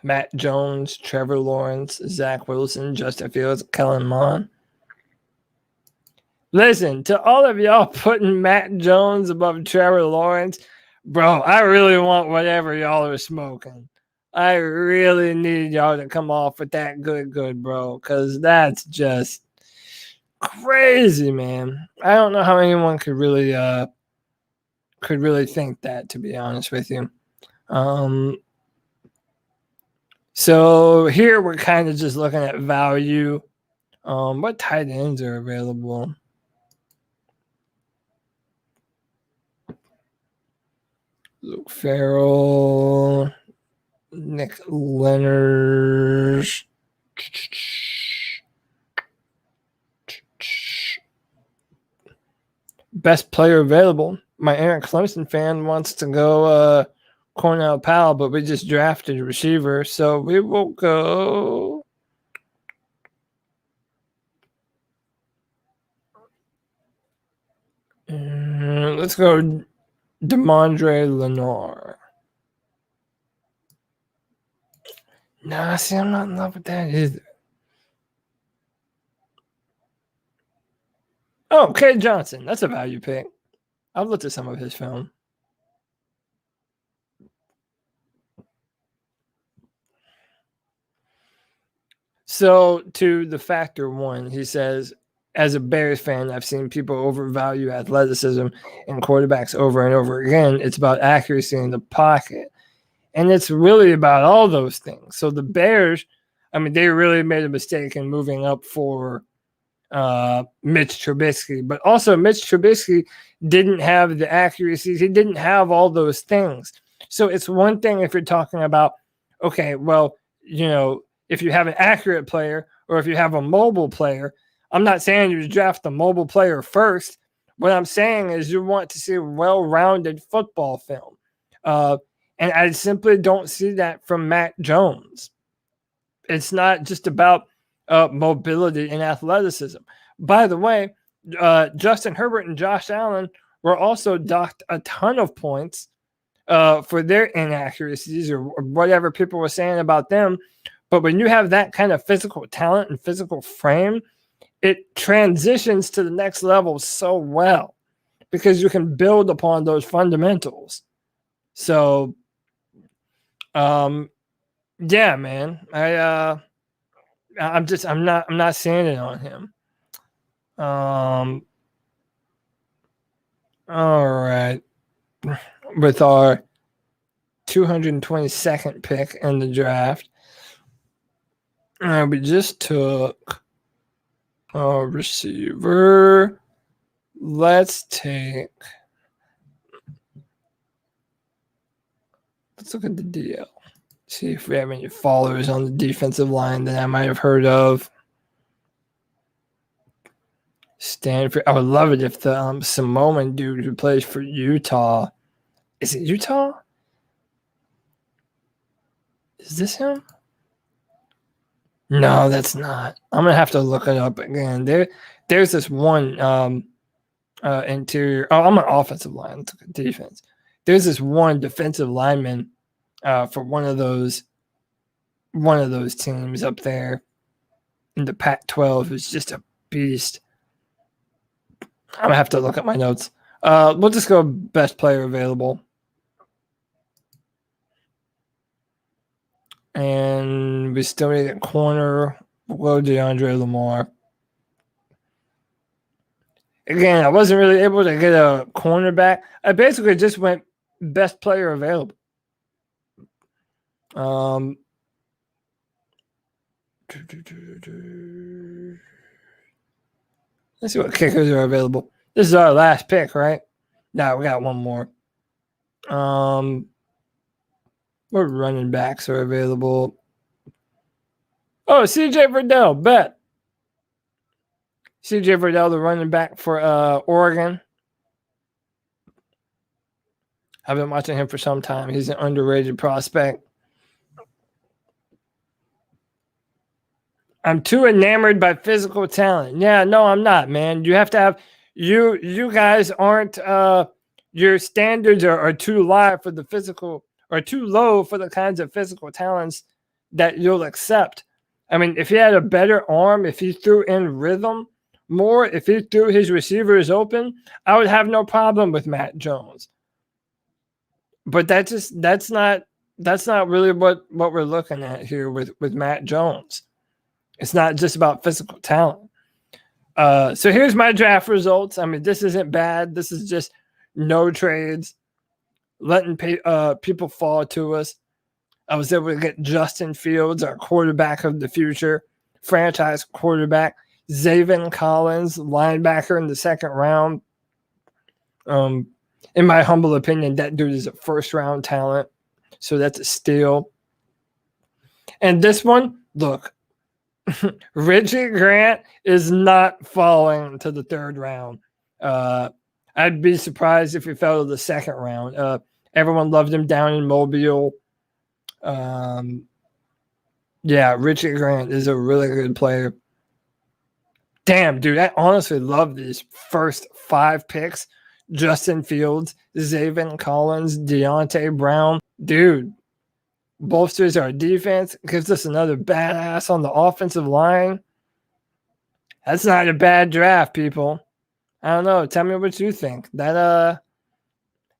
Matt Jones, Trevor Lawrence, Zach Wilson, Justin Fields, Kellen Mond. Listen, to all of y'all putting Matt Jones above Trevor Lawrence, bro, I really want whatever y'all are smoking. I really need y'all to come off with that good, bro, because that's just crazy, man. I don't know how anyone could really think that, to be honest with you. So here we're kind of just looking at value. What tight ends are available? Luke Farrell, Nick Leonard. Best player available. My Eric Clemson fan wants to go Cornell Powell, but we just drafted a receiver, so we will go. Let's go Demondre Lenore. Nah, see, I'm not in love with that either. Oh, Cade Johnson. That's a value pick. I've looked at some of his film. So to the factor one, he says, as a Bears fan, I've seen people overvalue athleticism and quarterbacks over and over again. It's about accuracy in the pocket. And it's really about all those things. So the Bears, I mean, they really made a mistake in moving up for Mitch Trubisky. But also Mitch Trubisky didn't have the accuracies. He didn't have all those things. So it's one thing if you're talking about, okay, well, you know, if you have an accurate player or if you have a mobile player, I'm not saying you draft the mobile player first. What I'm saying is you want to see a well-rounded football film. And I simply don't see that from Matt Jones. It's not just about mobility and athleticism. By the way, Justin Herbert and Josh Allen were also docked a ton of points for their inaccuracies or whatever people were saying about them. But when you have that kind of physical talent and physical frame, it transitions to the next level so well because you can build upon those fundamentals. So, yeah, man, I'm not seeing it on him. All right. With our 222nd pick in the draft, we just took a receiver. Let's look at the DL. See if we have any followers on the defensive line that I might have heard of. Stanford. I would love it if the Samoan dude who plays for Utah. Is it Utah? Is this him? No, that's not. I'm gonna have to look it up again. There's this one interior. Oh, I'm an offensive line. Let's look at defense. There's this one defensive lineman for one of those teams up there in the Pac-12 who's just a beast. I'm gonna have to look at my notes. We'll just go best player available. And we still need a corner. We'll go DeAndre Lamar. Again, I wasn't really able to get a cornerback. I basically just went best player available. Let's see what kickers are available. This is our last pick, right? No, we got one more. What running backs are available? Oh, CJ Verdell, bet. CJ Verdell, the running back for Oregon. I've been watching him for some time. He's an underrated prospect. I'm too enamored by physical talent. Yeah, no, I'm not, man. You have to have you guys aren't your standards are too high for the physical or too low for the kinds of physical talents that you'll accept. I mean, if he had a better arm, if he threw in rhythm more, if he threw his receivers open, I would have no problem with Matt Jones. But that's not really what we're looking at here with Matt Jones. It's not just about physical talent. So here's my draft results. I mean, this isn't bad. This is just no trades, letting people fall to us. I was able to get Justin Fields, our quarterback of the future, franchise quarterback. Zaven Collins, linebacker in the second round. In my humble opinion, that dude is a first-round talent. So that's a steal. And this one, look, Richie Grant is not falling to the third round. I'd be surprised if he fell to the second round. Everyone loved him down in Mobile. Yeah, Richie Grant is a really good player. Damn, dude, I honestly love these first 5 picks. Justin Fields, Zaven Collins, Deontay Brown. Dude, bolsters our defense, gives us another badass on the offensive line. That's not a bad draft, people. I don't know. Tell me what you think. That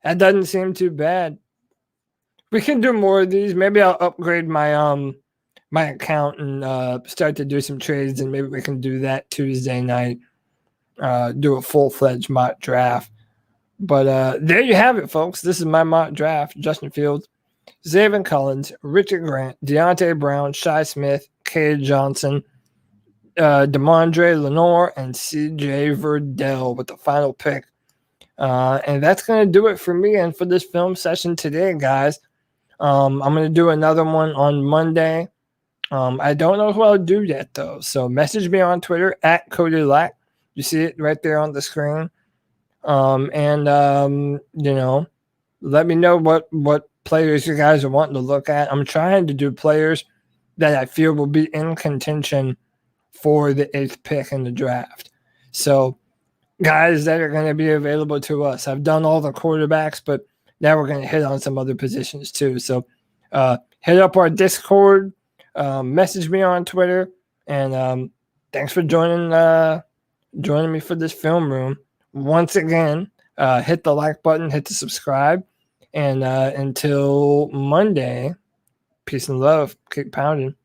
doesn't seem too bad. We can do more of these. Maybe I'll upgrade my my account and start to do some trades, and maybe we can do that Tuesday night. Do a full-fledged mock draft. But there you have it, folks. This is my mock draft. Justin Fields, Zaven Collins, Richard Grant, Deontay Brown, Shi Smith, Cade Johnson, Demondre Lenore, and CJ Verdell with the final pick. And that's going to do it for me and for this film session today, guys. I'm going to do another one on Monday. I don't know who I'll do yet, though. So message me on Twitter at Cody Lack. You see it right there on the screen. You know, let me know what players you guys are wanting to look at. I'm trying to do players that I feel will be in contention for the 8th pick in the draft. So guys that are going to be available to us. I've done all the quarterbacks, but now we're going to hit on some other positions too. So hit up our Discord, message me on Twitter, and thanks for joining me for this film room. Once again, hit the like button, hit the subscribe, and until Monday, peace and love. Keep pounding.